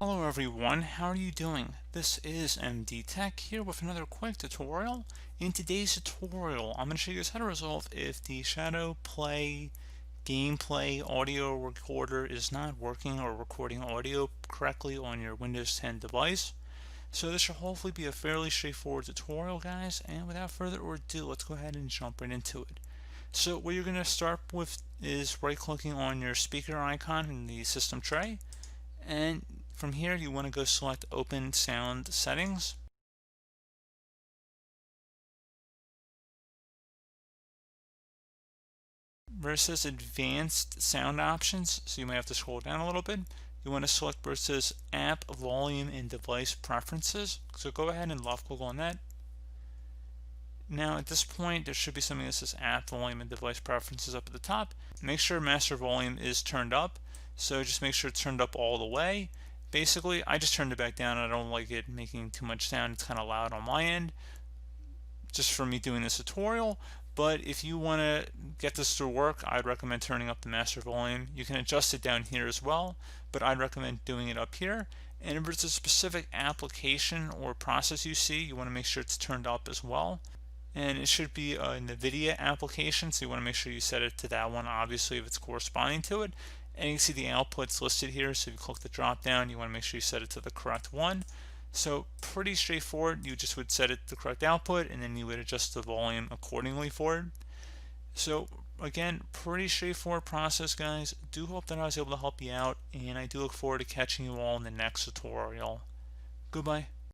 Hello everyone, how are you doing? This is MD Tech here with another quick tutorial. In today's tutorial, I'm going to show you guys how to resolve if the Shadow Play gameplay audio recorder is not working or recording audio correctly on your Windows 10 device. So this should hopefully be a fairly straightforward tutorial, guys, and without further ado, let's go ahead and jump right into it. So what you're going to start with is right-clicking on your speaker icon in the system tray, and from here you want to go select Open Sound Settings. Where it says Advanced Sound Options, so you might have to scroll down a little bit, you want to select where it says App Volume and Device Preferences. So go ahead and left click on that. Now at this point there should be something that says App Volume and Device Preferences up at the top. Make sure Master Volume is turned up, so just make sure it's turned up all the way. Basically, I just turned it back down. I don't like it making too much sound. It's kind of loud on my end, just for me doing this tutorial. But if you want to get this to work, I'd recommend turning up the master volume. You can adjust it down here as well, but I'd recommend doing it up here. And if it's a specific application or process you see, you want to make sure it's turned up as well. And it should be a NVIDIA application, so you want to make sure you set it to that one, obviously, if it's corresponding to it. And you can see the outputs listed here, so if you click the drop down, you want to make sure you set it to the correct one. So pretty straightforward. You just would set it to the correct output, and then you would adjust the volume accordingly for it. So again, pretty straightforward process, guys. Do hope that I was able to help you out, and I do look forward to catching you all in the next tutorial. Goodbye.